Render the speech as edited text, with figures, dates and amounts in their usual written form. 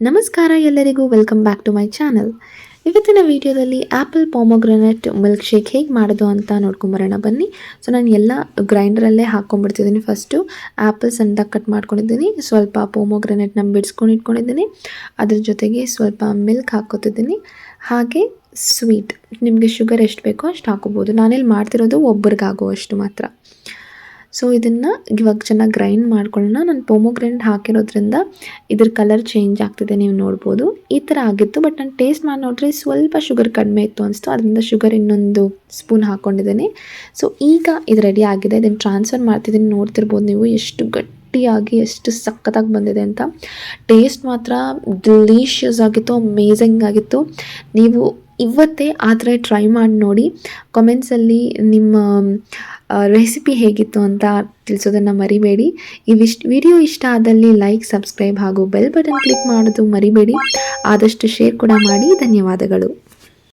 ನಮಸ್ಕಾರ ಎಲ್ಲರಿಗೂ, welcome back to my channel. ಇವತ್ತಿನ ವಿಡಿಯೋದಲ್ಲಿ ಆ್ಯಪಲ್ ಪಾಮೊಗ್ರನೇಟ್ ಮಿಲ್ಕ್ ಶೇಕ್ ಹೇಗೆ ಮಾಡೋದು ಅಂತ ನೋಡ್ಕೊಂಬರೋಣ ಬನ್ನಿ. ಸೊ ನಾನು ಎಲ್ಲ ಗ್ರೈಂಡರಲ್ಲೇ ಹಾಕ್ಕೊಂಡ್ಬಿಡ್ತಿದ್ದೀನಿ. ಫಸ್ಟು ಆ್ಯಪಲ್ ಸಣ್ಣದಾಗಿ ಕಟ್ ಮಾಡ್ಕೊಂಡಿದ್ದೀನಿ, ಸ್ವಲ್ಪ ಪಾಮೊಗ್ರನೇಟ್ನ ಬಿಡಿಸ್ಕೊಂಡು ಇಟ್ಕೊಂಡಿದ್ದೀನಿ, ಅದ್ರ ಜೊತೆಗೆ ಸ್ವಲ್ಪ ಮಿಲ್ಕ್ ಹಾಕ್ಕೊತಿದ್ದೀನಿ. ಹಾಗೆ ಸ್ವೀಟ್, ನಿಮಗೆ ಶುಗರ್ ಎಷ್ಟು ಬೇಕೋ ಅಷ್ಟು ಹಾಕೋಬೋದು. ನಾನಿಲ್ಲಿ ಮಾಡ್ತಿರೋದು ಒಬ್ಬರಿಗಾಗುವಷ್ಟು ಮಾತ್ರ. ಸೊ ಇದನ್ನು ಇವಾಗ ಚೆನ್ನಾಗಿ ಗ್ರೈಂಡ್ ಮಾಡ್ಕೊಳ್ಳೋಣ. ನಾನು ಪೊಮೊಗ್ರೆನೇಟ್ ಹಾಕಿರೋದ್ರಿಂದ ಇದ್ರ ಕಲರ್ ಚೇಂಜ್ ಆಗ್ತಿದೆ, ನೀವು ನೋಡ್ಬೋದು. ಈ ಥರ ಆಗಿತ್ತು, ಬಟ್ ನಾನು ಟೇಸ್ಟ್ ಮಾಡಿ ನೋಡಿದ್ರೆ ಸ್ವಲ್ಪ ಶುಗರ್ ಕಡಿಮೆ ಇತ್ತು ಅನಿಸ್ತು. ಅದರಿಂದ ಶುಗರ್ ಇನ್ನೊಂದು ಸ್ಪೂನ್ ಹಾಕ್ಕೊಂಡಿದ್ದೀನಿ. ಸೊ ಈಗ ಇದು ರೆಡಿ ಆಗಿದೆ. ಇದನ್ನು ಟ್ರಾನ್ಸ್ಫರ್ ಮಾಡ್ತಿದ್ದೀನಿ. ನೋಡ್ತಿರ್ಬೋದು ನೀವು ಎಷ್ಟು ಗಟ್ಟಿಯಾಗಿ ಎಷ್ಟು ಸಖತ್ತಾಗಿ ಬಂದಿದೆ ಅಂತ. ಟೇಸ್ಟ್ ಮಾತ್ರ ಡಿಲೀಷಿಯಸ್ ಆಗಿತ್ತು, ಅಮೇಝಿಂಗ್ ಆಗಿತ್ತು. ನೀವು ಇವತ್ತೇ ಆ ಥರ ಟ್ರೈ ಮಾಡಿ ನೋಡಿ. ಕಾಮೆಂಟ್ಸಲ್ಲಿ ನಿಮ್ಮ ರೆಸಿಪಿ ಹೇಗಿತ್ತು ಅಂತ ತಿಳಿಸೋದನ್ನು ಮರಿಬೇಡಿ. ವಿಡಿಯೋ ಇಷ್ಟ ಆದಲ್ಲಿ ಲೈಕ್, ಸಬ್ಸ್ಕ್ರೈಬ್ ಹಾಗೂ ಬೆಲ್ ಬಟನ್ ಕ್ಲಿಕ್ ಮಾಡೋದು ಮರಿಬೇಡಿ. ಆದಷ್ಟು ಶೇರ್ ಕೂಡ ಮಾಡಿ. ಧನ್ಯವಾದಗಳು.